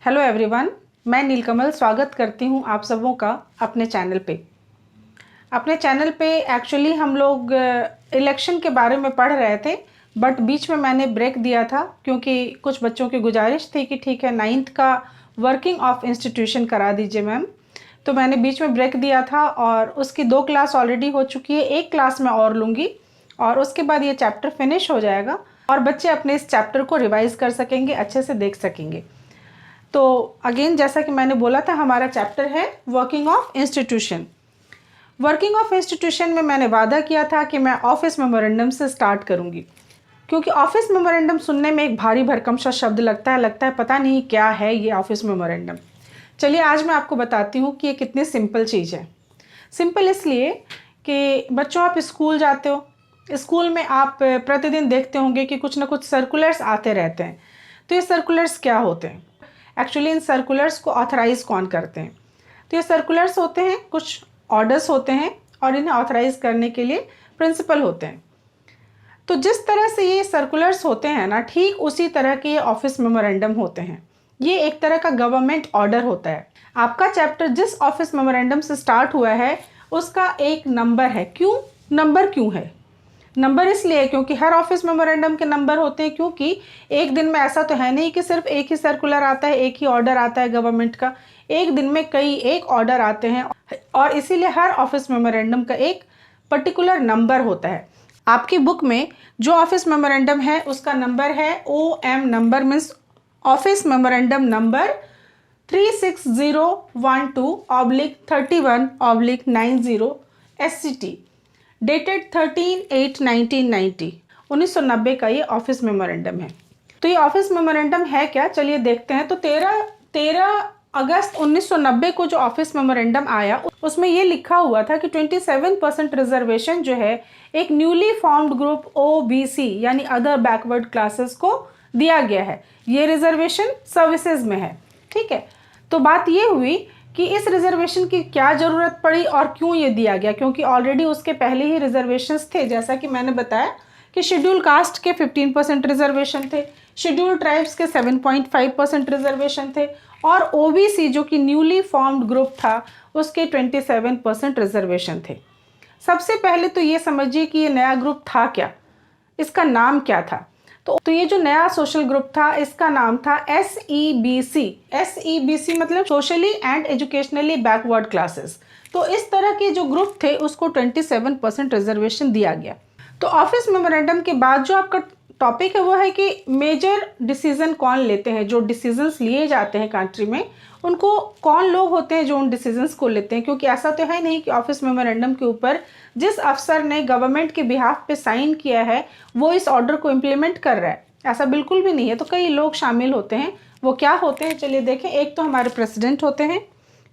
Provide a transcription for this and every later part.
Hello everyone, मैं नीलकमल स्वागत करती हूं आप सबों का अपने चैनल पे। अपने चैनल पे एक्चुअली हम लोग इलेक्शन के बारे में पढ़ रहे थे, बट बीच में मैंने ब्रेक दिया था क्योंकि कुछ बच्चों की गुजारिश थी कि ठीक है 9th का वर्किंग ऑफ इंस्टीट्यूशन करा दीजिए मैम। तो मैंने बीच में ब्रेक दिया था और उसकी 2 क्लास ऑलरेडी हो चुकी है। 1 क्लास मैं और लूँगी और उसके बाद ये चैप्टर फिनिश हो जाएगा और बच्चे अपने इस चैप्टर को रिवाइज़ कर सकेंगे, अच्छे से देख सकेंगे। तो अगेन जैसा कि मैंने बोला था, हमारा चैप्टर है working of institution. Working of institution में मैंने वादा किया था कि मैं ऑफिस मेमोरेंडम से स्टार्ट करूंगी, क्योंकि ऑफिस मेमोरेंडम सुनने में एक भारी भरकम सा शब्द लगता है पता नहीं क्या है ये ऑफिस मेमोरेंडम। चलिए आज मैं आपको बताती हूँ कि ये कितनी सिंपल चीज़ है। सिंपल इसलिए कि बच्चों, आप स्कूल जाते हो, स्कूल में आप प्रतिदिन देखते होंगे कि कुछ ना कुछ सर्कुलर्स आते रहते हैं। तो ये सर्कुलर्स क्या होते हैं? एक्चुअली इन सर्कुलर्स को ऑथराइज कौन करते हैं? तो ये सर्कुलर्स होते हैं, कुछ ऑर्डर्स होते हैं और इन्हें ऑथराइज करने के लिए प्रिंसिपल होते हैं। तो जिस तरह से ये सर्कुलर्स होते हैं ना, ठीक उसी तरह के ये ऑफिस मेमोरेंडम होते हैं। ये एक तरह का गवर्नमेंट ऑर्डर होता है। आपका चैप्टर जिस ऑफिस मेमोरेंडम से स्टार्ट हुआ है उसका एक नंबर है। क्यों नंबर क्यों है? नंबर इसलिए क्योंकि हर ऑफिस मेमोरेंडम के नंबर होते हैं, क्योंकि एक दिन में ऐसा तो है नहीं कि सिर्फ एक ही सर्कुलर आता है, एक ही ऑर्डर आता है गवर्नमेंट का। एक दिन में कई एक ऑर्डर आते हैं और इसीलिए हर ऑफिस मेमोरेंडम का एक पर्टिकुलर नंबर होता है। आपकी बुक में जो ऑफिस मेमोरेंडम है उसका नंबर है OM number, means office memorandum number 36012/31/90 SCT, dated 13/8/1990, 1990 का ये ऑफिस मेमोरेंडम है। तो ये ऑफिस मेमोरेंडम है क्या, चलिए देखते हैं। तो 13 अगस्त 1990 को जो ऑफिस मेमोरेंडम आया उसमें ये लिखा हुआ था कि 27% रिजर्वेशन जो है एक न्यूली फॉर्म्ड ग्रुप OBC यानी अदर बैकवर्ड क्लासेस को दिया गया है। ये रिजर्वेशन सर्विसेज में है, ठीक है। तो बात ये हुई कि इस रिजर्वेशन की क्या ज़रूरत पड़ी और क्यों ये दिया गया, क्योंकि ऑलरेडी उसके पहले ही रिजर्वेशंस थे। जैसा कि मैंने बताया कि शेड्यूल कास्ट के 15% रिजर्वेशन थे, शेड्यूल ट्राइब्स के 7.5% रिजर्वेशन थे और OBC जो कि न्यूली फॉर्म्ड ग्रुप था उसके 27% रिजर्वेशन थे। सबसे पहले तो ये समझिए कि ये नया ग्रुप था क्या, इसका नाम क्या था। तो ये जो नया सोशल ग्रुप था इसका नाम था SEBC। SEBC मतलब socially and educationally backward classes. तो इस तरह के जो ग्रुप थे उसको 27% रिजर्वेशन दिया गया। तो ऑफिस मेमोरेंडम के बाद जो आपका टॉपिक है वो है कि मेजर डिसीजन कौन लेते हैं। जो डिसीजंस लिए जाते हैं कंट्री में, उनको कौन लोग होते हैं जो उन डिसीजंस को लेते हैं। क्योंकि ऐसा तो है नहीं कि ऑफिस मेमोरेंडम के ऊपर जिस अफसर ने गवर्नमेंट के बिहाफ पे साइन किया है वो इस ऑर्डर को इम्प्लीमेंट कर रहा है, ऐसा बिल्कुल भी नहीं है। तो कई लोग शामिल होते हैं। वो क्या होते हैं, चलिए देखें। एक तो हमारे प्रेसिडेंट होते हैं,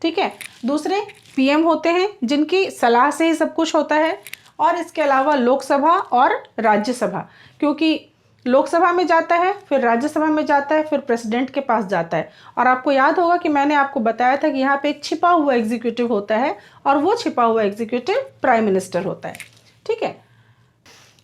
ठीक है। दूसरे PM होते हैं जिनकी सलाह से ही सब कुछ होता है। और इसके अलावा लोकसभा और राज्यसभा, क्योंकि लोकसभा में जाता है, फिर राज्यसभा में जाता है, फिर प्रेसिडेंट के पास जाता है। और आपको याद होगा कि मैंने आपको बताया था कि यहाँ पे एक छिपा हुआ एग्जीक्यूटिव होता है और वो छिपा हुआ एग्जीक्यूटिव प्राइम मिनिस्टर होता है, ठीक है।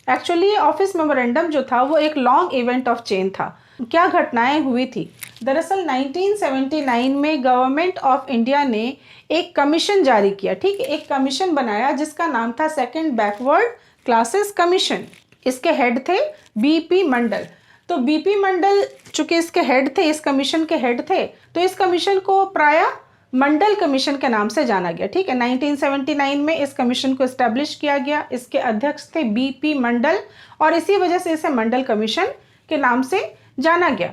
एक्चुअली ये ऑफिस मेमोरेंडम जो था वो एक लॉन्ग इवेंट ऑफ चेन था। क्या घटनाएं हुई थी? दरअसल 1979 में गवर्नमेंट ऑफ इंडिया ने एक कमीशन जारी किया, ठीक है। एक कमीशन बनाया जिसका नाम था सेकंड बैकवर्ड क्लासेस कमीशन। इसके हेड थे BP मंडल। तो BP मंडल चूंकि इसके हेड थे, इस कमीशन के हेड थे, तो इस कमीशन को प्राय मंडल कमीशन के नाम से जाना गया, ठीक है। 1979 में इस कमीशन को एस्टेब्लिश किया गया। इसके अध्यक्ष थे BP मंडल और इसी वजह से इसे मंडल कमीशन के नाम से जाना गया।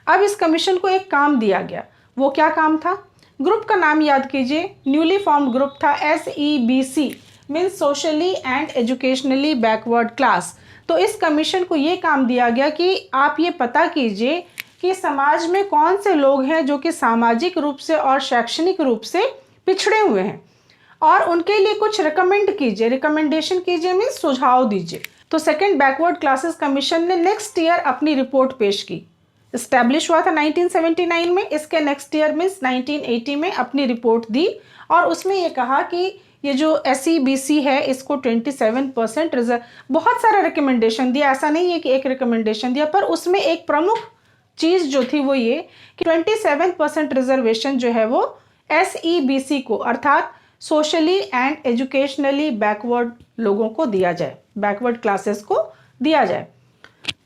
अब इस कमीशन को एक काम दिया गया। वो क्या काम था? ग्रुप का नाम याद कीजिए, न्यूली फॉर्म्ड ग्रुप था SEBC, means socially and educationally backward class. तो इस कमीशन को ये काम दिया गया कि आप ये पता कीजिए कि समाज में कौन से लोग हैं जो कि सामाजिक रूप से और शैक्षणिक रूप से पिछड़े हुए हैं और उनके लिए कुछ रिकमेंडेशन कीजिए, मीन्स सुझाव दीजिए। तो सेकंड बैकवर्ड क्लासेस कमीशन ने नेक्स्ट ईयर अपनी रिपोर्ट पेश की। इस्टेब्लिश हुआ था 1979 में, इसके नेक्स्ट ईयर मीन्स 1980 में अपनी रिपोर्ट दी और उसमें ये कहा कि ये जो SEBC है इसको 27% रिजर्व, बहुत सारा रिकमेंडेशन दिया। ऐसा नहीं है कि एक रिकमेंडेशन दिया, पर उसमें एक प्रमुख चीज़ जो थी वो ये कि 27% रिजर्वेशन जो है वो SEBC को अर्थात सोशली एंड एजुकेशनली बैकवर्ड लोगों को दिया जाए, बैकवर्ड क्लासेस को दिया जाए।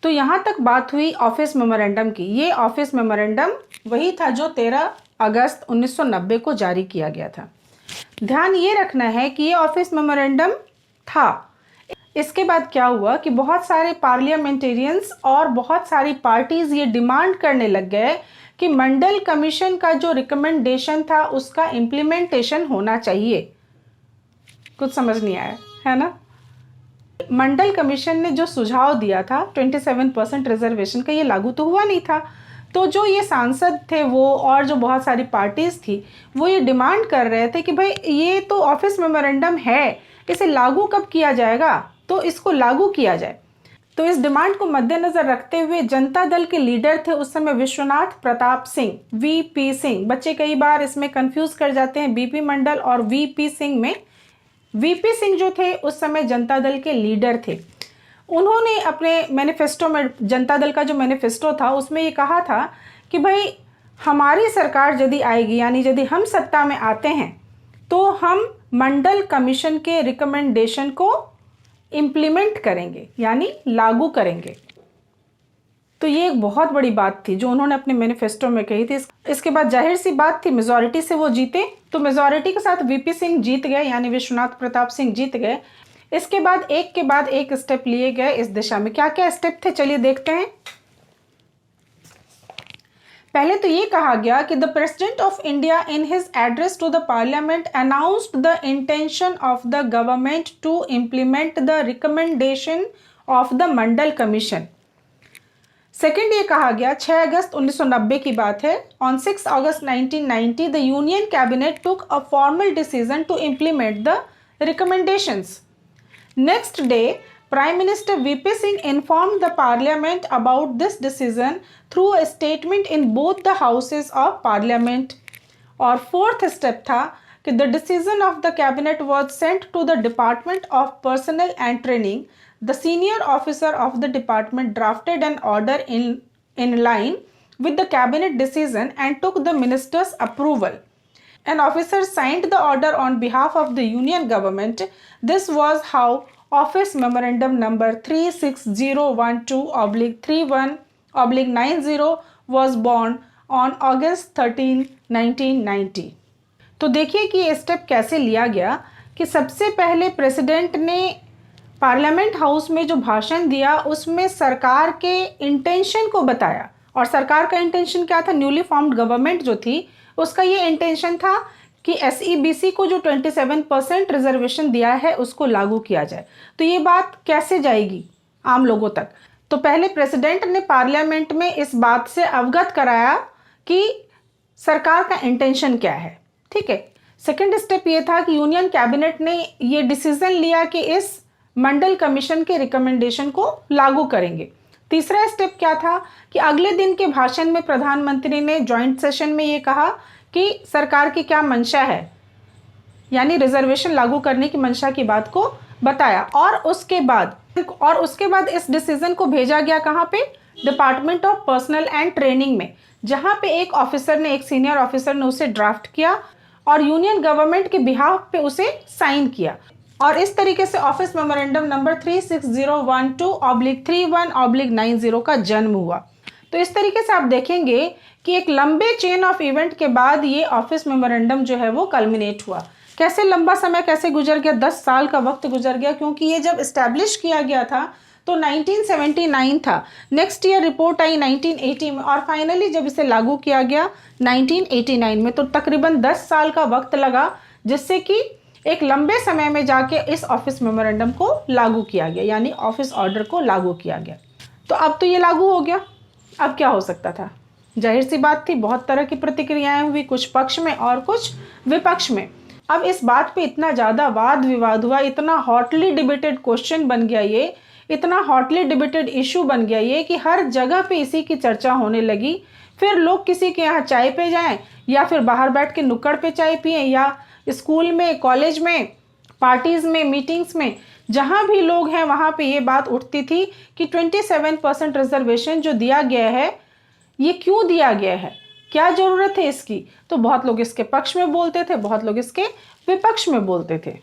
तो यहाँ तक बात हुई ऑफिस मेमोरेंडम की। ये ऑफिस मेमोरेंडम वही था जो 13 अगस्त 1990 को जारी किया गया था। ध्यान ये रखना है कि ये ऑफिस मेमोरेंडम था। इसके बाद क्या हुआ कि बहुत सारे पार्लियामेंटेरियंस और बहुत सारी पार्टीज ये डिमांड करने लग गए कि मंडल कमीशन का जो रिकमेंडेशन था उसका इम्प्लीमेंटेशन होना चाहिए। कुछ समझ नहीं आया है ना। मंडल कमीशन ने जो सुझाव दिया था 27% रिजर्वेशन का, ये लागू तो हुआ नहीं था। तो जो ये सांसद थे वो और जो बहुत सारी पार्टीज थी वो ये डिमांड कर रहे थे कि भाई ये तो ऑफिस मेमोरेंडम है, इसे लागू कब किया जाएगा, तो इसको लागू किया जाए। तो इस डिमांड को मद्देनजर रखते हुए जनता दल के लीडर थे उस समय विश्वनाथ प्रताप सिंह, VP सिंह। बच्चे कई बार इसमें कंफ्यूज कर जाते हैं BP मंडल और VP सिंह में। VP सिंह जो थे उस समय जनता दल के लीडर थे। उन्होंने अपने मैनिफेस्टो में, जनता दल का जो मैनिफेस्टो था उसमें ये कहा था कि भाई हमारी सरकार यदि आएगी, यानी यदि हम सत्ता में आते हैं तो हम मंडल कमीशन के रिकमेंडेशन को इम्प्लीमेंट करेंगे, यानी लागू करेंगे। तो ये एक बहुत बड़ी बात थी जो उन्होंने अपने मैनिफेस्टो में कही थी। इसके बाद जाहिर सी बात थी मेजॉरिटी से वो जीते, तो मेजॉरिटी के साथ VP सिंह जीत गए, यानी विश्वनाथ प्रताप सिंह जीत गए। इसके बाद एक के बाद एक स्टेप लिए गए इस दिशा में। क्या क्या स्टेप थे चलिए देखते हैं। पहले तो ये कहा गया कि the president of India in his address to the parliament announced the intention of the government to implement the recommendation of the Mandal commission. Second ये कहा गया 6 अगस्त 1990 की बात है, on 6 August 1990 the union cabinet took a formal decision to implement the recommendations. Next day, Prime Minister VP Singh informed the Parliament about this decision through a statement in both the houses of Parliament. और fourth step था कि the decision of the cabinet was sent to the Department of Personnel and Training. The senior officer of the department drafted an order in line with the cabinet decision and took the minister's approval. An officer signed the order on behalf of the union government. This was how Office Memorandum number 36012/31/90 was born on August 13, 1990. तो देखिए कि ये step कैसे लिया गया कि सबसे पहले प्रेसिडेंट ने पार्लियामेंट हाउस में जो भाषण दिया उसमें सरकार के इंटेंशन को बताया। और सरकार का इंटेंशन क्या था? न्यूली फॉर्म्ड गवर्नमेंट जो थी उसका ये इंटेंशन था कि SEBC को जो 27% रिजर्वेशन दिया है उसको लागू किया जाए। तो ये बात कैसे जाएगी आम लोगों तक? तो पहले प्रेसिडेंट ने पार्लियामेंट में इस बात से अवगत कराया कि सरकार का इंटेंशन क्या है। ठीक है। सेकेंड स्टेप ये था कि यूनियन कैबिनेट ने ये डिसीजन लिया कि इस मंडल कमीशन के रिकमेंडेशन को लागू करेंगे। तीसरा स्टेप क्या था कि अगले दिन के भाषण में प्रधानमंत्री ने जॉइंट सेशन में ये कहा कि सरकार की क्या मंशा है, यानी रिजर्वेशन लागू करने की मंशा की बात को बताया। और उसके बाद इस डिसीजन को भेजा गया कहाँ पे? Department of personal and training में, जहाँ पे एक ऑफिसर ने, एक सीनियर ऑफिसर ने उसे ड्राफ्ट किया और यूनियन गवर्नमेंट के बिहाफ पे उसे साइन किया। और इस तरीके से ऑफिस मेमोरेंडम नंबर 36012/31/90 का जन्म हुआ। तो इस तरीके से आप देखेंगे कि एक लंबे चेन ऑफ इवेंट के बाद ये ऑफिस मेमोरेंडम जो है वो कल्मिनेट हुआ। कैसे लंबा समय कैसे गुजर गया? 10 साल का वक्त गुजर गया, क्योंकि ये जब इस्टेब्लिश किया गया था तो 1979 था। नेक्स्ट ईयर रिपोर्ट आई 1980 में और फाइनली जब इसे लागू किया गया 1989 में। तो तकरीबन 10 साल का वक्त लगा, जिससे कि एक लंबे समय में जाके इस ऑफिस मेमोरेंडम को लागू किया गया, यानी ऑफिस ऑर्डर को लागू किया गया। तो अब तो ये लागू हो गया। अब क्या हो सकता था? जाहिर सी बात थी, बहुत तरह की प्रतिक्रियाएं हुई, कुछ पक्ष में और कुछ विपक्ष में। अब इस बात पे इतना ज़्यादा वाद विवाद हुआ, इतना हॉटली डिबेटेड क्वेश्चन बन गया ये, इतना हॉटली डिबेटेड इशू बन गया ये कि हर जगह पे इसी की चर्चा होने लगी। फिर लोग किसी के यहाँ चाय पे जाएं या फिर बाहर बैठ के नुक्कड़ पे चाय पिएं, या स्कूल में, कॉलेज में, पार्टीज़ में, मीटिंग्स में, जहाँ भी लोग हैं वहाँ पे ये बात उठती थी कि 27% रिजर्वेशन जो दिया गया है ये क्यों दिया गया है, क्या ज़रूरत है इसकी। तो बहुत लोग इसके पक्ष में बोलते थे, बहुत लोग इसके विपक्ष में बोलते थे।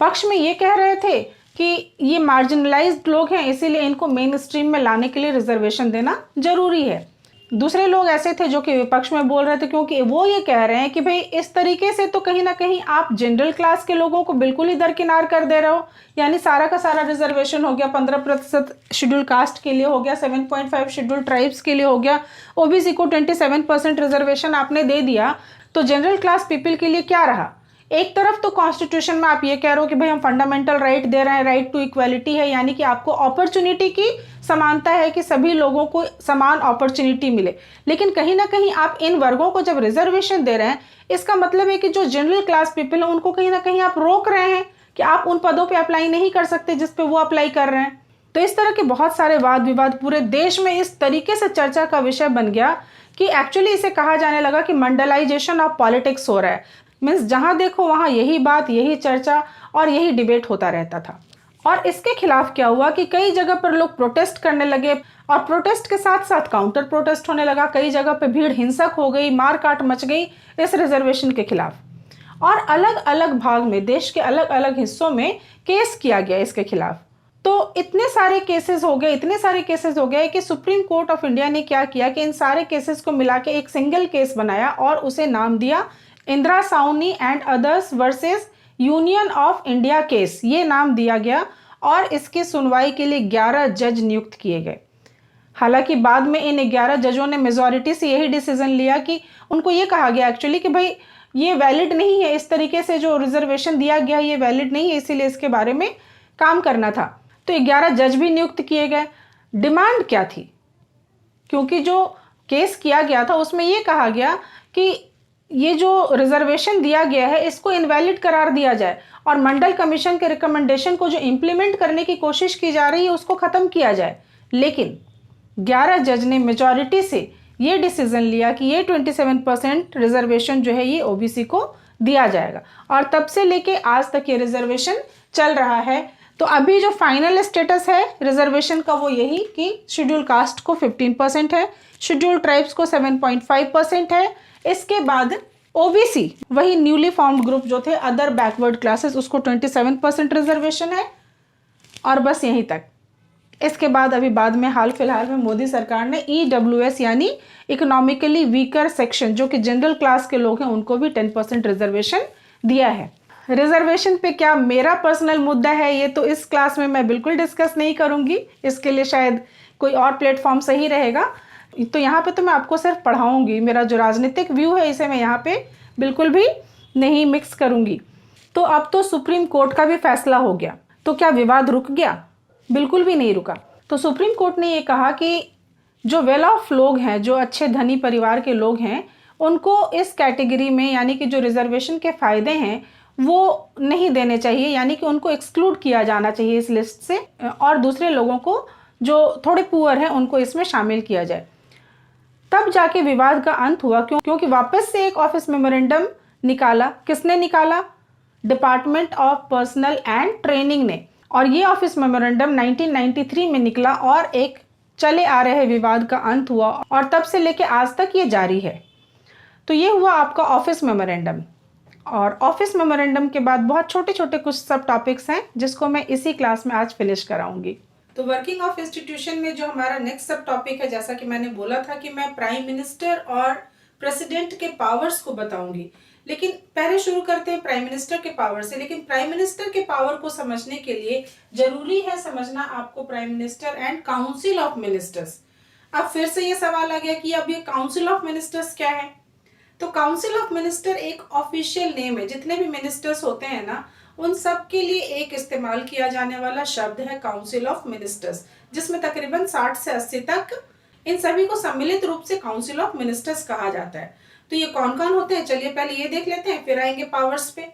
पक्ष में ये कह रहे थे कि ये मार्जिनलाइज्ड लोग हैं, इसीलिए इनको मेन स्ट्रीम में लाने के लिए रिजर्वेशन देना जरूरी है। दूसरे लोग ऐसे थे जो कि विपक्ष में बोल रहे थे, क्योंकि वो ये कह रहे हैं कि भाई इस तरीके से तो कहीं ना कहीं आप जनरल क्लास के लोगों को बिल्कुल ही दरकिनार कर दे रहे हो। यानी सारा का सारा रिजर्वेशन हो गया, 15% शेड्यूल कास्ट के लिए हो गया, 7.5 शेड्यूल ट्राइब्स के लिए हो गया, ओबीसी को 27% रिजर्वेशन आपने दे दिया, तो जनरल क्लास पीपल के लिए क्या रहा। एक तरफ तो कॉन्स्टिट्यूशन में आप ये कह रहे हो कि भाई हम फंडामेंटल राइट दे रहे हैं, राइट टू इक्वालिटी है, यानी कि आपको अपॉर्चुनिटी की समानता है कि सभी लोगों को समान अपॉर्चुनिटी मिले। लेकिन कहीं ना कहीं आप इन वर्गों को जब रिजर्वेशन दे रहे हैं, इसका मतलब है कि जो जनरल क्लास पीपल है उनको कहीं ना कहीं आप रोक रहे हैं कि आप उन पदों पे अप्लाई नहीं कर सकते जिस पे वो अप्लाई कर रहे हैं। तो इस तरह के बहुत सारे वाद विवाद पूरे देश में इस तरीके से चर्चा का विषय बन गया कि एक्चुअली इसे कहा जाने लगा कि मंडलाइजेशन ऑफ पॉलिटिक्स हो रहा है। मीन्स जहां देखो वहां यही बात, यही चर्चा और यही डिबेट होता रहता था। और इसके खिलाफ क्या हुआ कि कई जगह पर लोग प्रोटेस्ट करने लगे, और प्रोटेस्ट के साथ साथ काउंटर प्रोटेस्ट होने लगा। कई जगह पे भीड़ हिंसक हो गई, मारकाट मच गई इस रिजर्वेशन के खिलाफ, और अलग अलग भाग में, देश के अलग अलग हिस्सों में केस किया गया इसके खिलाफ। तो इतने सारे केसेस हो गए कि सुप्रीम कोर्ट ऑफ इंडिया ने क्या किया कि इन सारे केसेस को मिला के एक सिंगल केस बनाया और उसे नाम दिया Indira Sahni and others versus union of India case, ये नाम दिया गया। और इसकी सुनवाई के लिए 11 जज नियुक्त किए गए। हालांकि बाद में इन 11 जजों ने मेजॉरिटी से यही डिसीजन लिया कि उनको ये कहा गया एक्चुअली कि भाई ये वैलिड नहीं है, इस तरीके से जो रिजर्वेशन दिया गया ये वैलिड नहीं है, इसीलिए इसके बारे में काम करना था। तो 11 जज भी नियुक्त किए गए। डिमांड क्या थी, क्योंकि जो केस किया गया था उसमें यह कहा गया कि ये जो रिजर्वेशन दिया गया है इसको इनवैलिड करार दिया जाए, और मंडल कमीशन के रिकमेंडेशन को जो इंप्लीमेंट करने की कोशिश की जा रही है उसको खत्म किया जाए। लेकिन 11 जज ने मेजॉरिटी से ये डिसीजन लिया कि ये 27% रिजर्वेशन जो है ये ओबीसी को दिया जाएगा, और तब से लेके आज तक ये रिजर्वेशन चल रहा है। तो अभी जो फाइनल स्टेटस है रिजर्वेशन का वो यही कि शेड्यूल कास्ट को 15% है, शेड्यूल ट्राइब्स को 7.5% है, इसके बाद ओबीसी वही न्यूली फॉर्म्ड ग्रुप जो थे अदर बैकवर्ड क्लासेस उसको 27% रिजर्वेशन है, और बस यहीं तक। इसके बाद अभी बाद में हाल फिलहाल में मोदी सरकार ने ईडब्ल्यूएस यानी इकोनॉमिकली वीकर सेक्शन जो कि जनरल क्लास के लोग हैं उनको भी 10% रिजर्वेशन दिया है। रिजर्वेशन पे क्या मेरा पर्सनल मुद्दा है ये तो इस क्लास में मैं बिल्कुल डिस्कस नहीं करूंगी, इसके लिए शायद कोई और प्लेटफॉर्म सही रहेगा। तो यहाँ पे तो मैं आपको सिर्फ पढ़ाऊंगी, मेरा जो राजनीतिक व्यू है इसे मैं यहाँ पे बिल्कुल भी नहीं मिक्स करूंगी। तो अब तो सुप्रीम कोर्ट का भी फैसला हो गया, तो क्या विवाद रुक गया? बिल्कुल भी नहीं रुका। तो सुप्रीम कोर्ट ने ये कहा कि जो वेल ऑफ लोग हैं, जो अच्छे धनी परिवार के लोग हैं, उनको इस कैटेगरी में यानी कि जो रिजर्वेशन के फायदे हैं वो नहीं देने चाहिए, यानी कि उनको एक्सक्लूड किया जाना चाहिए इस लिस्ट से, और दूसरे लोगों को जो थोड़े पुअर हैं उनको इसमें शामिल किया जाए। तब जाके विवाद का अंत हुआ, क्योंकि वापस से एक ऑफिस मेमोरेंडम निकाला। किसने निकाला? Department of personal and training ने। और ये ऑफिस मेमोरेंडम 1993 में निकला और एक चले आ रहे विवाद का अंत हुआ, और तब से लेके आज तक ये जारी है। तो ये हुआ आपका ऑफिस मेमोरेंडम। और ऑफिस मेमोरेंडम के बाद बहुत छोटे छोटे कुछ सब टॉपिक्स हैं जिसको मैं इसी क्लास में आज फिनिश कराऊंगी। तो वर्किंग ऑफ इंस्टीट्यूशन में जो हमारा नेक्स्ट सब टॉपिक है, जैसा कि मैंने बोला था कि मैं प्राइम मिनिस्टर और प्रेसिडेंट के पावर्स को बताऊंगी। लेकिन पहले शुरू करते हैं प्राइम मिनिस्टर के पावर से। लेकिन प्राइम मिनिस्टर के पावर को समझने के लिए जरूरी है समझना आपको prime minister and council of ministers. अब फिर से ये सवाल आ गया कि अब ये काउंसिल ऑफ मिनिस्टर्स क्या है? तो काउंसिल ऑफ मिनिस्टर एक ऑफिशियल नेम है। जितने भी मिनिस्टर्स होते हैं ना उन सब के लिए एक इस्तेमाल किया जाने वाला शब्द है काउंसिल ऑफ मिनिस्टर्स, जिसमें तकरीबन 60 से 80 तक इन सभी को सम्मिलित रूप से काउंसिल ऑफ मिनिस्टर्स कहा जाता है। तो ये कौन कौन होते हैं चलिए पहले ये देख लेते हैं, फिर आएंगे पावर्स पे।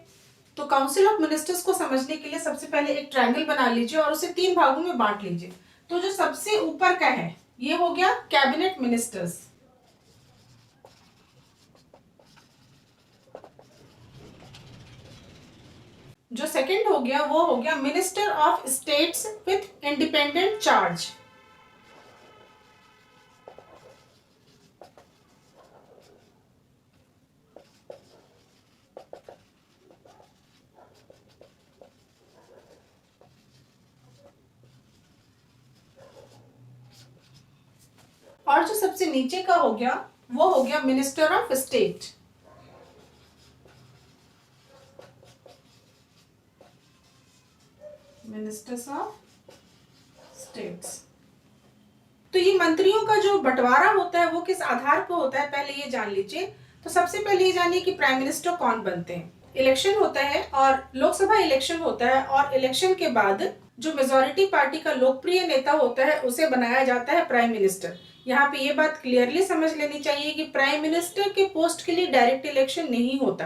तो काउंसिल ऑफ मिनिस्टर्स को समझने के लिए सबसे पहले एक ट्रायंगल बना लीजिए और उसे 3 भागों में बांट लीजिए। तो जो सबसे ऊपर का है ये हो गया कैबिनेट मिनिस्टर्स, जो सेकंड हो गया वो हो गया minister of states with independent charge, और जो सबसे नीचे का हो गया वो हो गया minister of state. Ministers of states. तो ये मंत्रियों का जो बंटवारा होता है वो किस आधार पर होता है, पहले ये जान लीजिए। तो सबसे पहले ये जानिए कि प्राइम मिनिस्टर कौन बनते हैं। इलेक्शन होता है और लोकसभा इलेक्शन होता है, और इलेक्शन के बाद जो मेजॉरिटी पार्टी का लोकप्रिय नेता होता है उसे बनाया जाता है प्राइम मिनिस्टर। यहाँ पे ये बात क्लियरली समझ लेनी चाहिए कि प्राइम मिनिस्टर के पोस्ट के लिए डायरेक्ट इलेक्शन नहीं होता,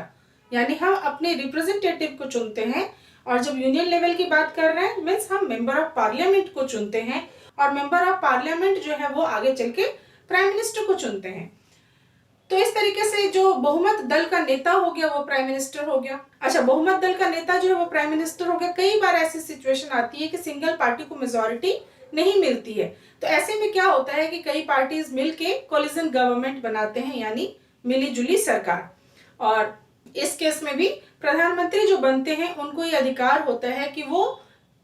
यानी हम अपने रिप्रेजेंटेटिव को चुनते हैं। और जब यूनियन लेवल की बात कर रहे हैं मीन्स हम मेंबर ऑफ पार्लियामेंट को चुनते हैं, और मेंबर ऑफ पार्लियामेंट जो है वो आगे चल के प्राइम मिनिस्टर को चुनते हैं। तो इस तरीके से जो बहुमत दल का नेता हो गया वो प्राइम मिनिस्टर हो गया। अच्छा, बहुमत दल का नेता जो है वो प्राइम मिनिस्टर हो गया। कई बार ऐसी सिचुएशन आती है कि सिंगल पार्टी को मेजॉरिटी नहीं मिलती है, तो ऐसे में क्या होता है कि कई पार्टीज मिलके कोलिजन गवर्नमेंट बनाते हैं, यानी मिलीजुली सरकार। और इस केस में भी प्रधानमंत्री जो बनते हैं उनको ये अधिकार होता है कि वो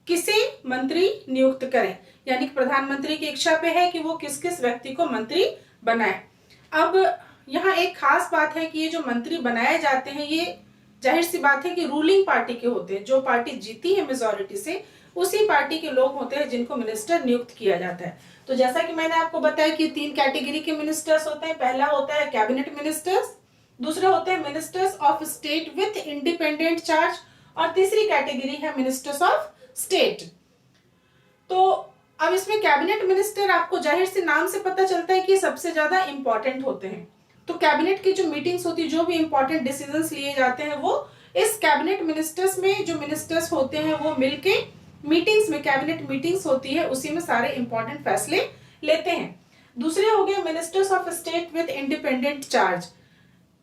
किसे मंत्री नियुक्त करें, यानी कि प्रधानमंत्री की इच्छा पे है कि वो किस किस व्यक्ति को मंत्री बनाए। अब यहाँ एक खास बात है कि ये जो मंत्री बनाए जाते हैं ये जाहिर सी बात है कि रूलिंग पार्टी के होते हैं। जो पार्टी जीती है मेजॉरिटी से उसी पार्टी के लोग होते हैं जिनको मिनिस्टर नियुक्त किया जाता है। तो जैसा कि मैंने आपको बताया कि 3 कैटेगरी के मिनिस्टर्स होते हैं। पहला होता है कैबिनेट मिनिस्टर्स, दूसरे होते हैं ministers of state with independent charge, और तीसरी कैटेगरी है मिनिस्टर्स ऑफ स्टेट। तो अब इसमें कैबिनेट मिनिस्टर आपको जाहिर से नाम से पता चलता है कि सबसे ज्यादा इंपॉर्टेंट होते हैं। तो कैबिनेट की जो मीटिंग्स होती है, जो भी इंपॉर्टेंट डिसीजंस लिए जाते हैं वो इस कैबिनेट मिनिस्टर्स में जो मिनिस्टर्स होते हैं वो मिलके मीटिंग्स में, कैबिनेट मीटिंग्स होती है उसी में सारे इंपॉर्टेंट फैसले लेते हैं। दूसरे हो गए ministers of state with independent charge.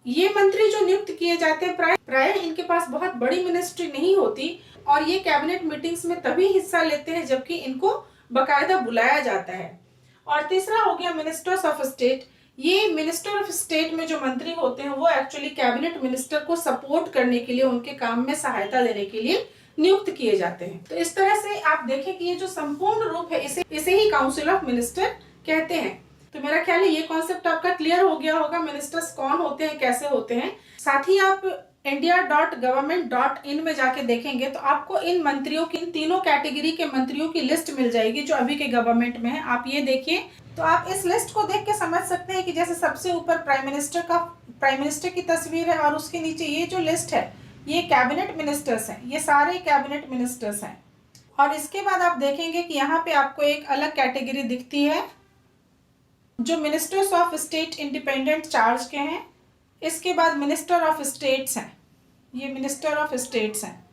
ये मंत्री जो नियुक्त किए जाते हैं प्राय इनके पास बहुत बड़ी मिनिस्ट्री नहीं होती, और ये कैबिनेट मीटिंग्स में तभी हिस्सा लेते हैं जबकि इनको बकायदा बुलाया जाता है। और तीसरा हो गया मिनिस्टर्स ऑफ स्टेट। ये मिनिस्टर ऑफ स्टेट में जो मंत्री होते हैं वो एक्चुअली कैबिनेट मिनिस्टर को सपोर्ट करने के लिए, उनके काम में सहायता देने के लिए नियुक्त किए जाते हैं। तो इस तरह से आप देखें कि ये जो संपूर्ण रूप है इसे ही काउंसिल ऑफ मिनिस्टर कहते हैं। तो मेरा ख्याल है ये कॉन्सेप्ट आपका क्लियर हो गया होगा, मिनिस्टर्स कौन होते हैं, कैसे होते हैं। साथ ही आप india.government.in में जाके देखेंगे तो आपको इन मंत्रियों की, इन तीनों कैटेगरी के मंत्रियों की लिस्ट मिल जाएगी जो अभी के गवर्नमेंट में है। आप ये देखिए, तो आप इस लिस्ट को देख के समझ सकते हैं कि जैसे सबसे ऊपर प्राइम मिनिस्टर की तस्वीर है, और उसके नीचे ये जो लिस्ट है ये कैबिनेट मिनिस्टर्स हैं, ये सारे कैबिनेट मिनिस्टर्स हैं। और इसके बाद आप देखेंगे कि यहाँ पे आपको एक अलग कैटेगरी दिखती है जो ministers of state independent charge के हैं। इसके बाद मिनिस्टर ऑफ स्टेट्स हैं, ये मिनिस्टर ऑफ स्टेट्स हैं।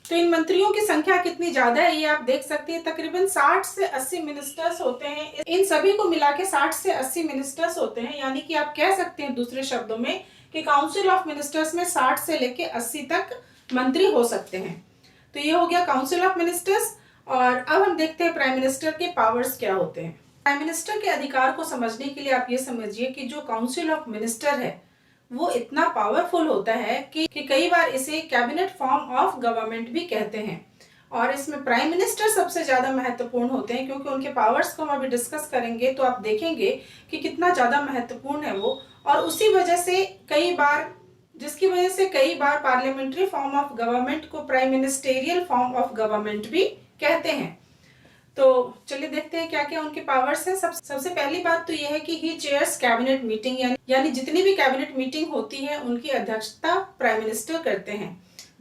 तो इन मंत्रियों की संख्या कितनी ज्यादा है ये आप देख सकते हैं, तकरीबन 60 से 80 मिनिस्टर्स होते हैं। इन सभी को मिला के 60 से 80 मिनिस्टर्स होते हैं, यानी कि आप कह सकते हैं दूसरे शब्दों में कि काउंसिल ऑफ मिनिस्टर्स में 60 से लेके 80 तक मंत्री हो सकते हैं। तो ये हो गया काउंसिल ऑफ मिनिस्टर्स। और अब हम देखते हैं प्राइम मिनिस्टर के पावर्स क्या होते हैं। प्राइम मिनिस्टर के अधिकार को समझने के लिए आप ये समझिए कि जो काउंसिल ऑफ मिनिस्टर है वो इतना पावरफुल होता है कि कई बार इसे कैबिनेट फॉर्म ऑफ गवर्नमेंट भी कहते हैं। और इसमें प्राइम मिनिस्टर सबसे ज्यादा महत्वपूर्ण होते हैं, क्योंकि उनके पावर्स को हम अभी डिस्कस करेंगे तो आप देखेंगे कि कितना ज्यादा महत्वपूर्ण है वो। और उसी वजह से कई बार, जिसकी वजह से कई बार पार्लियामेंट्री फॉर्म ऑफ गवर्नमेंट को prime ministerial form of government भी कहते हैं। तो चलिए देखते हैं क्या क्या उनके पावर्स हैं। सबसे पहली बात तो यह है कि ही चेयर्स कैबिनेट मीटिंग, यानी जितनी भी कैबिनेट मीटिंग होती है उनकी अध्यक्षता प्राइम मिनिस्टर करते हैं।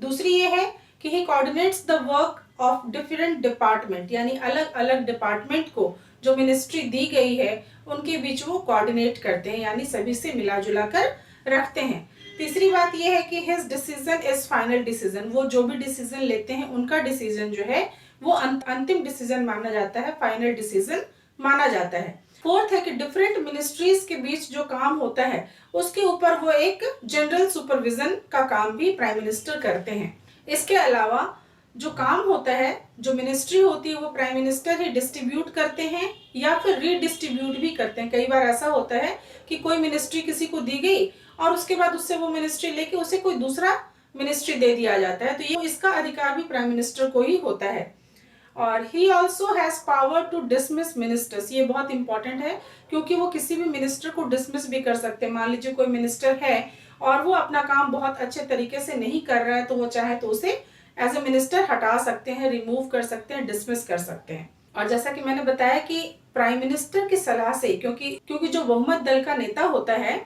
दूसरी ये है कि he coordinates the work of different department, यानी अलग अलग डिपार्टमेंट को जो मिनिस्ट्री दी गई है उनके बीच वो कोऑर्डिनेट करते हैं, यानी सभी से मिला जुला कर रखते हैं। तीसरी बात यह है कि his decision is final decision, वो जो भी डिसीजन लेते हैं उनका डिसीजन जो है वो अंतिम डिसीजन माना जाता है, फाइनल डिसीजन माना जाता है। फोर्थ है कि डिफरेंट मिनिस्ट्रीज के बीच जो काम होता है उसके ऊपर वो एक जनरल सुपरविजन का काम भी प्राइम मिनिस्टर करते हैं। इसके अलावा जो काम होता है, जो मिनिस्ट्री होती है वो प्राइम मिनिस्टर ही डिस्ट्रीब्यूट करते हैं या फिर रीडिस्ट्रीब्यूट भी करते हैं। कई बार ऐसा होता है कि कोई मिनिस्ट्री किसी को दी गई और उसके बाद उससे वो मिनिस्ट्री लेके उसे कोई दूसरा मिनिस्ट्री दे दिया जाता है, तो ये इसका अधिकार भी प्राइम मिनिस्टर को ही होता है। और he also has power to dismiss ministers. ये बहुत इंपॉर्टेंट है क्योंकि वो किसी भी मिनिस्टर को डिसमिस भी कर सकते हैं। मान लीजिए कोई मिनिस्टर है और वो अपना काम बहुत अच्छे तरीके से नहीं कर रहा है, तो वो चाहे तो उसे एज ए मिनिस्टर हटा सकते हैं, रिमूव कर सकते हैं, डिसमिस कर सकते हैं। और जैसा कि मैंने बताया कि प्राइम मिनिस्टर की सलाह से, क्योंकि जो बहुमत दल का नेता होता है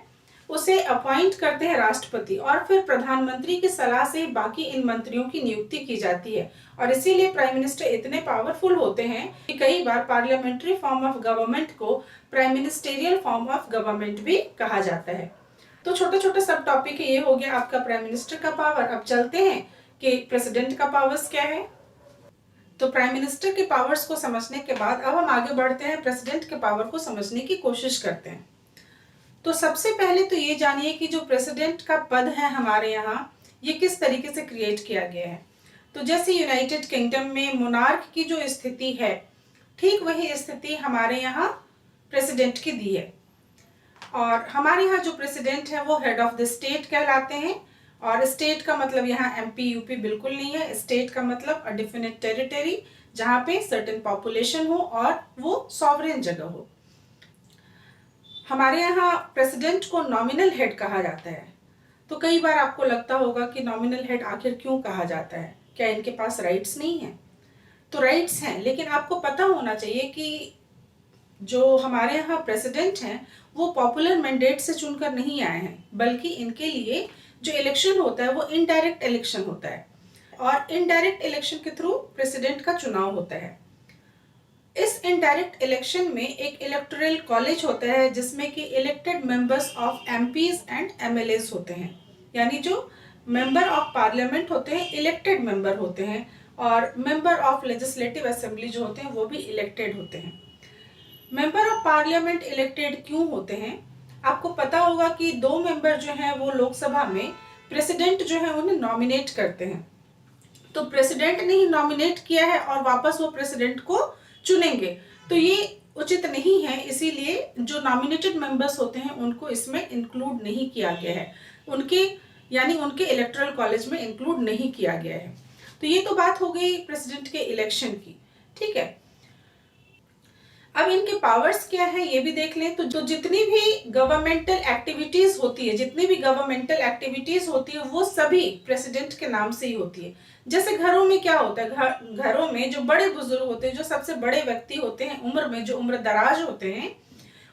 उसे अपॉइंट करते हैं राष्ट्रपति, और फिर प्रधानमंत्री की सलाह से बाकी इन मंत्रियों की नियुक्ति की जाती है। और इसीलिए प्राइम मिनिस्टर इतने पावरफुल होते हैं कि कई बार पार्लियामेंट्री फॉर्म ऑफ गवर्नमेंट को prime ministerial form of government भी कहा जाता है। तो छोटे छोटे सब टॉपिक ये हो गया आपका प्राइम मिनिस्टर का पावर। अब चलते हैं कि प्रेसिडेंट का पावर्स क्या है। तो प्राइम मिनिस्टर के पावर्स को समझने के बाद अब हम आगे बढ़ते हैं, प्रेसिडेंट के पावर को समझने की कोशिश करते हैं। तो सबसे पहले तो ये जानिए कि जो प्रेसिडेंट का पद है हमारे यहाँ, ये किस तरीके से क्रिएट किया गया है। तो जैसे यूनाइटेड किंगडम में मोनार्क की जो स्थिति है, ठीक वही स्थिति हमारे यहाँ प्रेसिडेंट की दी है। और हमारे यहाँ जो प्रेसिडेंट है वो हेड ऑफ द स्टेट कहलाते हैं। और स्टेट का मतलब यहाँ एमपी यूपी बिल्कुल नहीं है। स्टेट का मतलब अ डिफिनिट टेरिटरी, जहाँ पे सर्टेन पॉपुलेशन हो और वो सॉवरेन जगह हो। हमारे यहाँ प्रेसिडेंट को नॉमिनल हेड कहा जाता है। तो कई बार आपको लगता होगा कि नॉमिनल हेड आखिर क्यों कहा जाता है, क्या इनके पास राइट्स नहीं है? तो राइट्स हैं, लेकिन आपको पता होना चाहिए कि जो हमारे यहाँ प्रेसिडेंट हैं वो पॉपुलर मैंडेट से चुनकर नहीं आए हैं, बल्कि इनके लिए जो इलेक्शन होता है वो इनडायरेक्ट इलेक्शन होता है। और इनडायरेक्ट इलेक्शन के थ्रू प्रेसिडेंट का चुनाव होता है। इस इनडायरेक्ट इलेक्शन में एक इलेक्टोरल कॉलेज होता है जिसमें कि elected members of MPs and MLAs होते हैं, यानी जो मेंबर ऑफ पार्लियामेंट होते हैं इलेक्टेड मेंबर होते हैं, और मेंबर ऑफ लेजिस्लेटिव असेंबली जो होते हैं वो भी इलेक्टेड होते हैं। मेंबर ऑफ पार्लियामेंट इलेक्टेड क्यों होते हैं? आपको पता होगा कि 2 मेंबर जो हैं वो लोकसभा में प्रेसिडेंट जो है उन्हें नॉमिनेट करते हैं। तो प्रेसिडेंट ने ही नॉमिनेट किया है और वापस वो प्रेसिडेंट को चुनेंगे, तो ये उचित नहीं है। इसीलिए जो नॉमिनेटेड मेंबर्स होते हैं उनको इसमें इंक्लूड नहीं किया गया है, उनके इलेक्टोरल कॉलेज में इंक्लूड नहीं किया गया है। तो ये तो बात हो गई प्रेसिडेंट के इलेक्शन की, ठीक है। अब इनके पावर्स क्या है ये भी देख लें। तो जितनी भी गवर्नमेंटल एक्टिविटीज होती है वो सभी प्रेसिडेंट के नाम से ही होती है। जैसे घरों में क्या होता है, घरों में जो बड़े बुजुर्ग होते हैं, जो सबसे बड़े व्यक्ति होते हैं उम्र में, जो उम्र दराज होते हैं,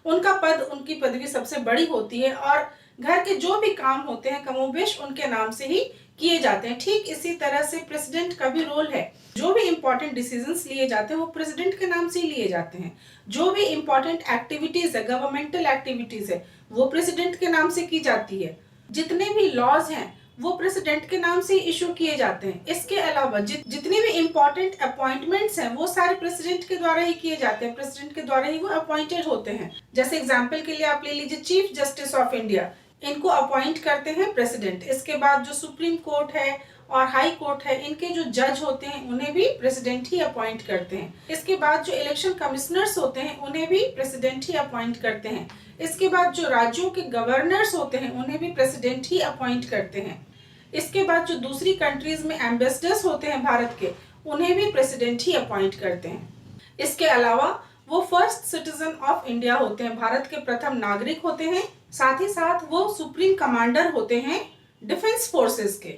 उनकी पदवी सबसे बड़ी होती है, और घर के जो भी काम होते हैं कमोबेश उनके नाम से ही किए जाते हैं। ठीक इसी तरह से प्रेसिडेंट का भी रोल है। जो भी इंपॉर्टेंट डिसीजंस लिए जाते हैं वो प्रेसिडेंट के नाम से ही लिए जाते हैं। जो भी इंपॉर्टेंट एक्टिविटीज है, गवर्नमेंटल एक्टिविटीज है, वो प्रेसिडेंट के नाम से की जाती है। जितने भी लॉज हैं वो प्रेसिडेंट के नाम से इशू किए जाते हैं। इसके अलावा जितने भी इंपॉर्टेंट अपॉइंटमेंट्स हैं वो सारे प्रेसिडेंट के द्वारा ही किए जाते हैं, प्रेसिडेंट के द्वारा ही वो अपॉइंटेड होते हैं। जैसे एग्जाम्पल के लिए आप ले लीजिए चीफ जस्टिस ऑफ इंडिया, इनको अपॉइंट करते हैं प्रेसिडेंट। इसके बाद जो सुप्रीम कोर्ट है और हाई कोर्ट है, इनके जो जज होते हैं उन्हें भी प्रेसिडेंट ही अपॉइंट करते हैं। इसके बाद जो इलेक्शन कमिश्नर्स होते हैं उन्हें भी प्रेसिडेंट ही अपॉइंट करते हैं। इसके बाद जो राज्यों के गवर्नर्स होते हैं उन्हें भी प्रेसिडेंट ही अपॉइंट करते हैं। इसके बाद जो दूसरी कंट्रीज में एम्बेसडर्स होते हैं भारत के, उन्हें भी प्रेसिडेंट ही अपॉइंट करते हैं। इसके अलावा वो फर्स्ट सिटीजन ऑफ इंडिया होते हैं, भारत के प्रथम नागरिक होते हैं। साथ ही साथ वो सुप्रीम कमांडर होते हैं डिफेंस फोर्सेस के।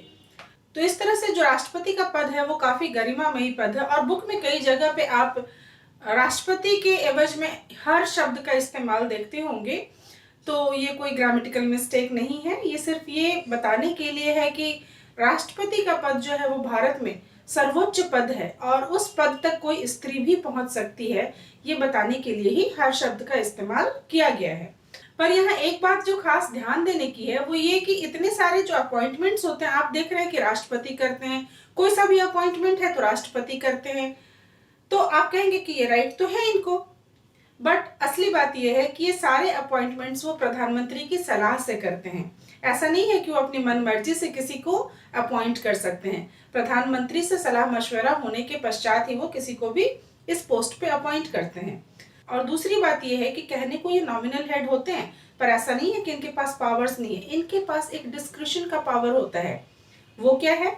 तो इस तरह से जो राष्ट्रपति का पद है वो काफी गरिमामयी पद है, और बुक में कई जगह पे आप राष्ट्रपति के एवज में हर शब्द का इस्तेमाल देखते होंगे। तो ये कोई ग्रामेटिकल मिस्टेक नहीं है, ये सिर्फ ये बताने के लिए है कि राष्ट्रपति का पद जो है वो भारत में सर्वोच्च पद है, और उस पद तक कोई स्त्री भी पहुंच सकती है, ये बताने के लिए ही हर शब्द का इस्तेमाल किया गया है। पर यहाँ एक बात जो खास ध्यान देने की है वो ये कि इतने सारे जो अपॉइंटमेंट्स होते हैं, आप देख रहे हैं कि राष्ट्रपति करते हैं, कोई सा भी अपॉइंटमेंट है तो राष्ट्रपति करते हैं। तो आप कहेंगे कि ये राइट तो है इनको, बट असली बात यह है कि ये सारे अपॉइंटमेंट्स वो प्रधानमंत्री की सलाह से करते हैं। ऐसा नहीं है कि वो अपनी मन मर्जी से किसी को अपॉइंट कर सकते हैं। प्रधानमंत्री से सलाह मशवरा होने के पश्चात ही वो किसी को भी इस पोस्ट पे अपॉइंट करते हैं। और दूसरी बात यह है कि कहने को ये नॉमिनल हेड होते हैं, पर ऐसा नहीं है कि इनके पास पावर्स नहीं है। इनके पास एक डिस्क्रिशन का पावर होता है। वो क्या है?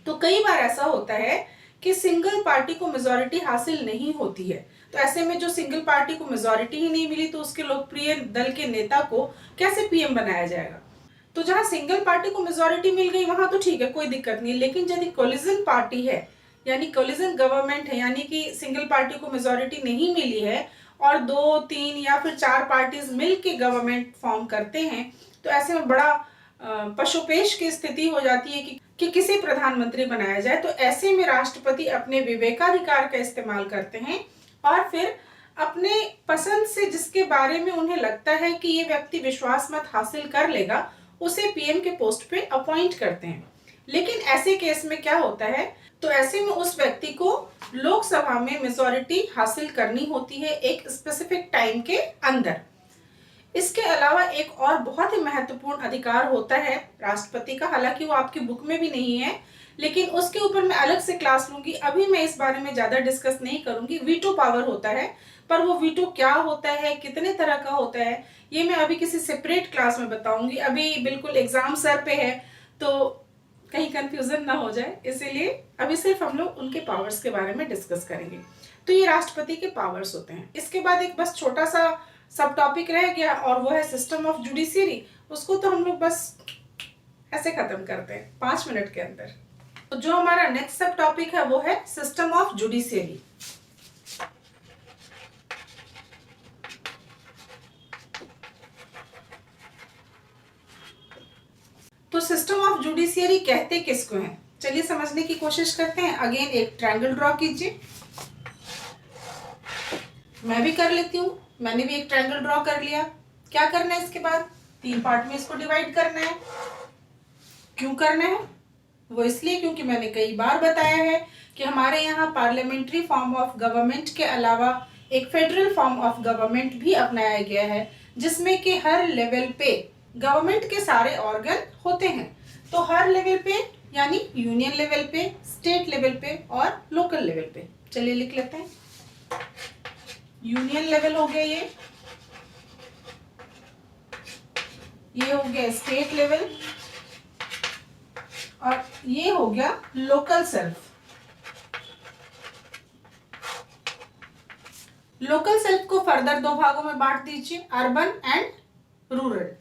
तो कई बार ऐसा होता है कि सिंगल पार्टी को मेजॉरिटी हासिल नहीं होती है। तो ऐसे में जो सिंगल पार्टी को मेजॉरिटी ही नहीं मिली तो उसके लोकप्रिय दल के नेता को कैसे पीएम बनाया जाएगा। तो जहां सिंगल पार्टी को मेजॉरिटी मिल गई वहां तो ठीक है, कोई दिक्कत नहीं। लेकिन यदि कोलिजन पार्टी है, यानी कोलिजन गवर्नमेंट है, यानी कि सिंगल पार्टी को मेजॉरिटी नहीं मिली है और 2, 3 या फिर 4 पार्टीज मिल के गवर्नमेंट फॉर्म करते हैं, तो ऐसे में बड़ा पशुपेश की स्थिति हो जाती है कि किसे प्रधानमंत्री बनाया जाए। तो ऐसे में राष्ट्रपति अपने विवेकाधिकार का इस्तेमाल करते हैं और फिर अपने पसंद से जिसके बारे में उन्हें लगता है कि ये व्यक्ति विश्वास मत हासिल कर लेगा, उसे पीएम के पोस्ट पे अपॉइंट करते हैं। लेकिन ऐसे केस में क्या होता है, तो ऐसे में उस व्यक्ति को लोकसभा में मेजॉरिटी हासिल करनी होती है एक स्पेसिफिक टाइम के अंदर। इसके अलावा एक और बहुत ही महत्वपूर्ण अधिकार होता है राष्ट्रपति का, हालांकि वो आपकी बुक में भी नहीं है, लेकिन उसके ऊपर मैं अलग से क्लास लूंगी। अभी मैं इस बारे में ज्यादा डिस्कस नहीं करूंगी। वीटो पावर होता है, पर वो वीटो क्या होता है, कितने तरह का होता है, ये मैं अभी किसी सेपरेट क्लास में बताऊंगी। अभी बिल्कुल एग्जाम सर पे है तो कहीं कंफ्यूजन ना हो जाए, इसीलिए अभी सिर्फ हम लोग उनके पावर्स के बारे में डिस्कस करेंगे। तो ये राष्ट्रपति के पावर्स होते हैं। इसके बाद एक बस छोटा सा सब टॉपिक रह गया और वो है सिस्टम ऑफ जुडिशियरी। उसको तो हम लोग बस ऐसे खत्म करते हैं 5 मिनट के अंदर। तो जो हमारा नेक्स्ट सब टॉपिक है वो है सिस्टम ऑफ जुडिशियरी। तो सिस्टम ऑफ जुडिशियरी कहते किसको हैं, चलिए समझने की कोशिश करते हैं। अगेन एक ट्रायंगल ड्रॉ कीजिए, मैं भी कर लेती हूँ। मैंने भी एक ट्रायंगल ड्रॉ कर लिया। क्या करना है इसके बाद, 3 पार्ट में इसको डिवाइड करना है। क्यों करना है, वो इसलिए क्योंकि मैंने कई बार बताया है कि हमारे यहाँ पार्लियामेंट्री फॉर्म ऑफ गवर्नमेंट के अलावा एक फेडरल फॉर्म ऑफ गवर्नमेंट भी अपनाया गया है, जिसमें कि हर लेवल पे गवर्नमेंट के सारे ऑर्गन होते हैं। तो हर लेवल पे यानी यूनियन लेवल पे, स्टेट लेवल पे और लोकल लेवल पे। चलिए लिख लेते हैं। यूनियन लेवल हो गया ये हो गया स्टेट लेवल, और ये हो गया लोकल सेल्फ। लोकल सेल्फ को फर्दर 2 भागों में बांट दीजिए, अर्बन एंड रूरल।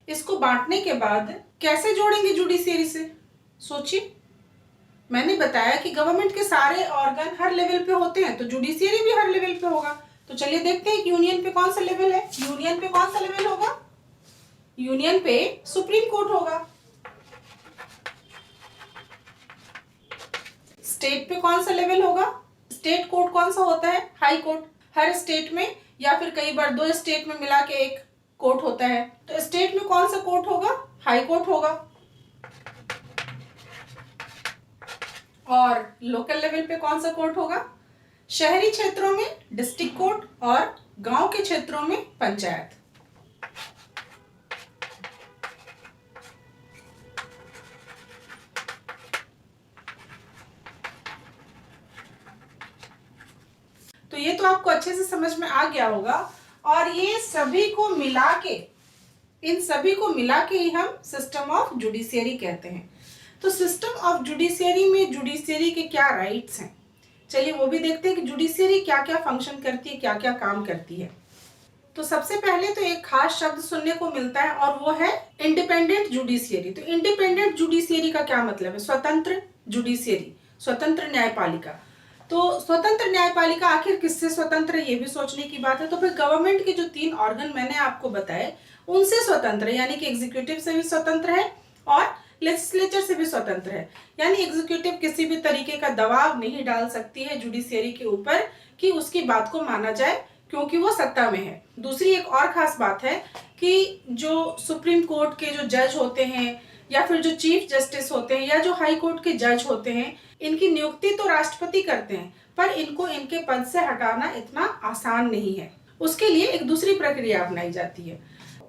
इसको बांटने के बाद कैसे जोड़ेंगे जुडिशियरी से, सोचिए। मैंने बताया कि गवर्नमेंट के सारे ऑर्गन हर लेवल पे होते हैं, तो जुडिशियरी भी हर लेवल पे होगा। तो चलिए देखते हैं कि यूनियन पे कौन सा लेवल है। यूनियन पे कौन सा लेवल होगा, यूनियन पे सुप्रीम कोर्ट होगा। स्टेट पे कौन सा लेवल होगा, स्टेट कोर्ट कौन सा होता है, हाई कोर्ट। हर स्टेट में या फिर कई बार 2 स्टेट में मिला के एक कोर्ट होता है, तो स्टेट में कौन सा कोर्ट होगा, हाई कोर्ट होगा। और लोकल लेवल पे कौन सा कोर्ट होगा, शहरी क्षेत्रों में डिस्ट्रिक्ट कोर्ट और गांव के क्षेत्रों में पंचायत। तो ये तो आपको अच्छे से समझ में आ गया होगा। और ये सभी को मिला के, इन सभी को मिला के ही हम सिस्टम ऑफ जुडिशियरी कहते हैं। तो सिस्टम ऑफ जुडिशियरी में जुडिशियरी के क्या राइट्स हैं, चलिए वो भी देखते हैं कि जुडिशियरी क्या क्या फंक्शन करती है, क्या क्या काम करती है। तो सबसे पहले तो एक खास शब्द सुनने को मिलता है और वो है इंडिपेंडेंट जुडिशियरी। तो इंडिपेंडेंट जुडिशियरी का क्या मतलब है, स्वतंत्र जुडिशियरी, स्वतंत्र न्यायपालिका। तो स्वतंत्र न्यायपालिका आखिर किससे स्वतंत्र है, ये भी सोचने की बात है। तो फिर गवर्नमेंट के जो 3 ऑर्गन मैंने आपको बताए उनसे स्वतंत्र है, यानी कि एग्जीक्यूटिव से भी स्वतंत्र है और लेजिस्लेचर से भी स्वतंत्र है। यानी एग्जीक्यूटिव किसी भी तरीके का दबाव नहीं डाल सकती है जुडिशियरी के ऊपर कि उसकी बात को माना जाए, क्योंकि वो सत्ता में है। दूसरी एक और खास बात है कि जो सुप्रीम कोर्ट के जो जज होते हैं या फिर जो चीफ जस्टिस होते हैं या जो हाई कोर्ट के जज होते हैं, इनकी नियुक्ति तो राष्ट्रपति करते हैं, पर इनको इनके पद से हटाना इतना आसान नहीं है। उसके लिए एक दूसरी प्रक्रिया अपनाई जाती है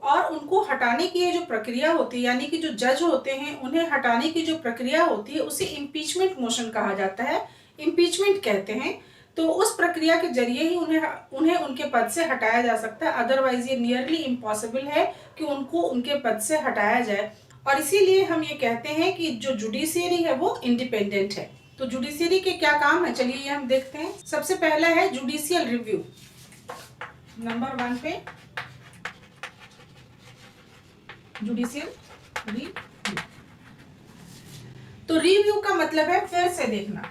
और उनको हटाने की ये जो प्रक्रिया होती है, यानी कि जो जज होते हैं उन्हें हटाने की जो प्रक्रिया होती है उसे इम्पीचमेंट मोशन कहा जाता है, इम्पीचमेंट कहते हैं। तो उस प्रक्रिया के जरिए ही उन्हें उनके पद से हटाया जा सकता है, अदरवाइज ये नियरली इम्पॉसिबल है कि उनको उनके पद से हटाया जाए। और इसीलिए हम ये कहते हैं कि जो जुडिशियरी है वो इंडिपेंडेंट है। तो जुडिशियरी के क्या काम है, चलिए ये हम देखते हैं। सबसे पहला है जुडिशियल रिव्यू, नंबर 1 पे जुडिशियल रिव्यू। तो रिव्यू का मतलब है फिर से देखना,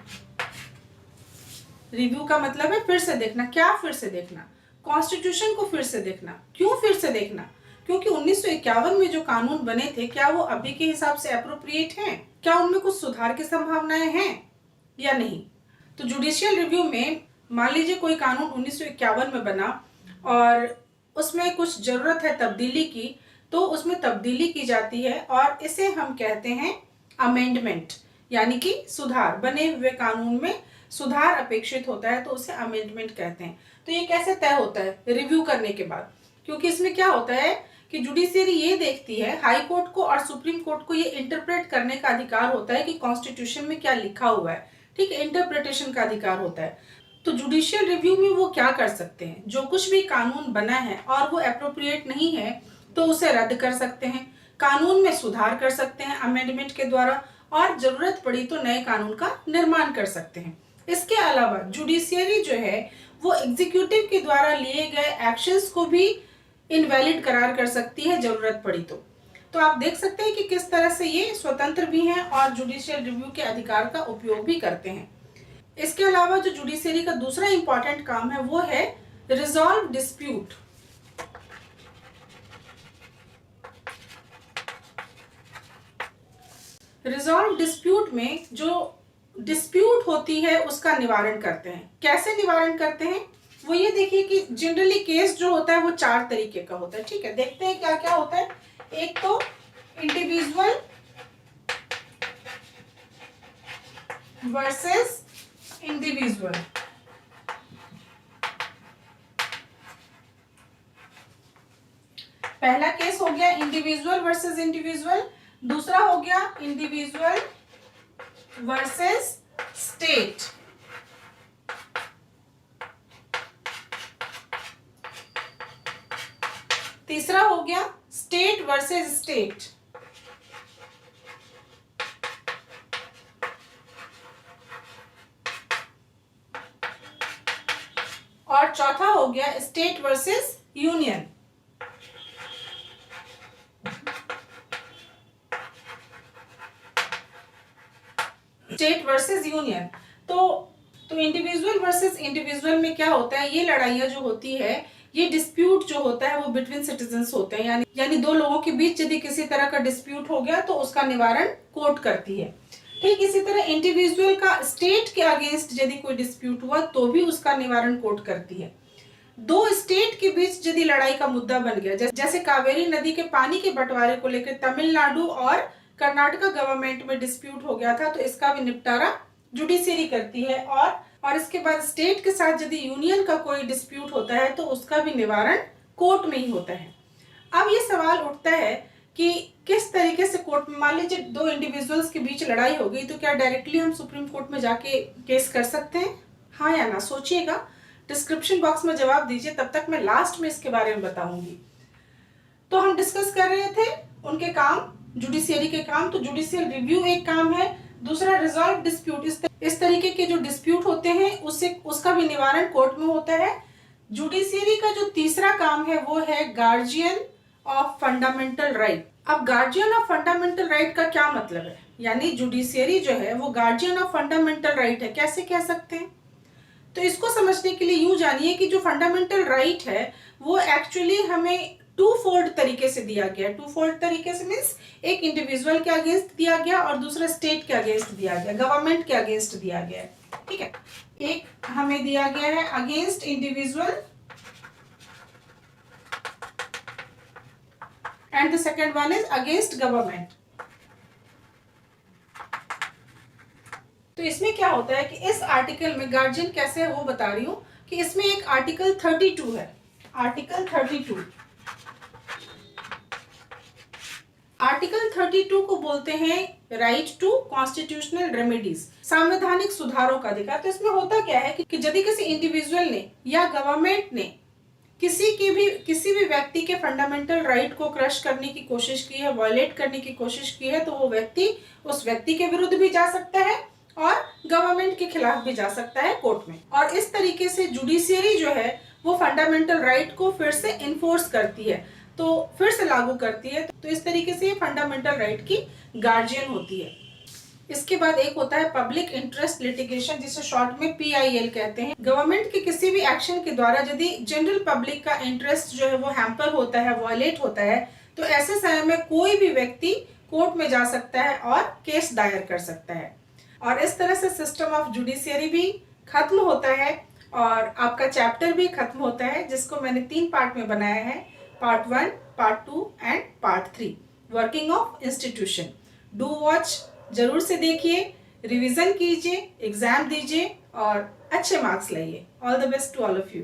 रिव्यू का मतलब है फिर से देखना। क्या फिर से देखना? कॉन्स्टिट्यूशन को फिर से देखना। क्यों फिर से देखना? क्योंकि 1951 में जो कानून बने थे, क्या वो अभी के हिसाब से अप्रोप्रिएट हैं? क्या उनमें कुछ सुधार की संभावनाएं हैं या नहीं? तो जुडिशियल रिव्यू में मान लीजिए कोई कानून 1951 में बना और उसमें कुछ जरूरत है तब्दीली की, तो उसमें तब्दीली की जाती है और इसे हम कहते हैं अमेंडमेंट, यानी कि सुधार। बने हुए कानून में सुधार अपेक्षित होता है तो उसे अमेंडमेंट कहते हैं। तो ये कैसे तय होता है? रिव्यू करने के बाद। क्योंकि इसमें क्या होता है कि जुडिशियरी ये देखती है, हाई कोर्ट को और सुप्रीम कोर्ट को ये इंटरप्रेट करने का अधिकार होता है कि कॉन्स्टिट्यूशन में क्या लिखा हुआ है, ठीक है, इंटरप्रिटेशन का अधिकार होता है। तो जुडिशियल रिव्यू में वो क्या कर सकते हैं, जो कुछ भी कानून बना है और वो अप्रोप्रिएट नहीं है तो उसे रद्द कर सकते हैं, कानून में सुधार कर सकते हैं अमेंडमेंट के द्वारा, और जरूरत पड़ी तो नए कानून का निर्माण कर सकते हैं। इसके अलावा जुडिशियरी जो है वो एग्जीक्यूटिव के द्वारा लिए गए एक्शंस को भी इनवैलिड करार कर सकती है जरूरत पड़ी तो आप देख सकते हैं कि किस तरह से ये स्वतंत्र भी हैं और जुडिशियल रिव्यू के अधिकार का उपयोग भी करते हैं। इसके अलावा जो जुडिशियरी का दूसरा इंपॉर्टेंट काम है वो है रिजॉल्व डिस्प्यूट। रिजॉल्व डिस्प्यूट में जो डिस्प्यूट होती है उसका निवारण करते हैं। कैसे निवारण करते हैं? वो ये देखिए कि जनरली केस जो होता है वो 4 तरीके का होता है, ठीक है। देखते हैं क्या क्या होता है। एक तो इंडिविजुअल वर्सेस इंडिविजुअल, पहला केस हो गया इंडिविजुअल वर्सेस इंडिविजुअल। दूसरा हो गया इंडिविजुअल वर्सेस स्टेट। तीसरा हो गया स्टेट वर्सेस स्टेट। और चौथा हो गया state versus union. State versus union. तो इंडिविजुअल वर्सेस इंडिविजुअल में क्या होता है, ये लड़ाइयां जो होती है, ये डिस्प्यूट जो होता है वो बिटवीन सिटीजन्स होते हैं, यानी दो लोगों के बीच यदि किसी तरह का डिस्प्यूट हो गया तो उसका निवारण कोर्ट करती है। ठीक इसी तरह इंडिविजुअल का स्टेट के अगेंस्ट यदि कोई डिस्प्यूट हुआ तो भी उसका निवारण कोर्ट करती है। दो स्टेट के बीच यदि लड़ाई का मुद्दा बन गया, जैसे कावेरी नदी के पानी के बंटवारे को लेकर तमिलनाडु और कर्नाटका गवर्नमेंट में डिस्प्यूट हो गया था, तो इसका भी निपटारा जुडिशियरी करती है। और इसके बाद स्टेट के साथ यदि यूनियन का कोई डिस्प्यूट होता है तो उसका भी निवारण कोर्ट में ही होता है। अब ये सवाल उठता है कि किस तरीके से कोर्ट में, मान लीजिए दो इंडिविजुअल्स के बीच लड़ाई हो गई, तो क्या डायरेक्टली हम सुप्रीम कोर्ट में जाके केस कर सकते हैं? हाँ या ना, सोचिएगा, डिस्क्रिप्शन बॉक्स में जवाब दीजिए, तब तक मैं लास्ट में इसके बारे में बताऊंगी। तो हम डिस्कस कर रहे थे उनके काम, जुडिशियरी के काम। तो जुडिशियल रिव्यू एक काम है, दूसरा रिजॉल्व डिस्प्यूट। इस तरीके के जो डिस्प्यूट होते हैं उसका भी निवारण कोर्ट में होता है। जुडिशियरी का जो तीसरा काम है वो है गार्जियन ऑफ फंडामेंटल राइट। अब गार्जियन ऑफ फंडामेंटल राइट का क्या मतलब है, यानी जुडिशियरी जो है वो गार्जियन ऑफ फंडामेंटल राइट है, कैसे कह सकते हैं? तो इसको समझने के लिए यूं जानिए कि जो फंडामेंटल राइट है वो एक्चुअली हमें टू फोल्ड तरीके से दिया गया। टू फोल्ड तरीके से मीन्स एक इंडिविजुअल के अगेंस्ट दिया गया और दूसरा स्टेट के अगेंस्ट दिया गया, गवर्नमेंट के अगेंस्ट दिया गया है, ठीक है। एक हमें दिया गया है against individual and the second one is against government. तो इसमें क्या होता है कि इस आर्टिकल में गार्जियन कैसे है वो बता रही हूं कि इसमें एक आर्टिकल 32 है। आर्टिकल 32, आर्टिकल 32 को बोलते हैं राइट टू कॉन्स्टिट्यूशनल रेमेडीज, संवैधानिक सुधारों का अधिकार। तो इसमें होता क्या है कि यदि किसी इंडिविजुअल ने या गवर्नमेंट ने किसी भी व्यक्ति के फंडामेंटल राइट को क्रश करने की कोशिश की है, वायलेट करने की कोशिश की है, तो वो व्यक्ति उस व्यक्ति के विरुद्ध भी जा सकता है और गवर्नमेंट के खिलाफ भी जा सकता है कोर्ट में। और इस तरीके से जुडिशियरी जो है वो फंडामेंटल राइट को फिर से इन्फोर्स करती है, तो फिर से लागू करती है। तो इस तरीके से ये फंडामेंटल राइट की गार्जियन होती है। इसके बाद एक होता है पब्लिक इंटरेस्ट लिटिगेशन, जिसे शॉर्ट में PIL कहते हैं। गवर्नमेंट के किसी भी एक्शन के द्वारा यदि जनरल पब्लिक का इंटरेस्ट जो है वो हैम्पर होता है, वायलेट होता है, तो ऐसे समय में कोई भी व्यक्ति कोर्ट में जा सकता है और केस दायर कर सकता है। और इस तरह से सिस्टम ऑफ जुडिशियरी भी खत्म होता है और आपका चैप्टर भी खत्म होता है, जिसको मैंने 3 पार्ट में बनाया है, part 1, part 2 and part 3, working of institution. Do watch जरूर से देखिए, रिवीजन कीजिए, एग्जाम दीजिए और अच्छे मार्क्स लाइए। All the best to all of you.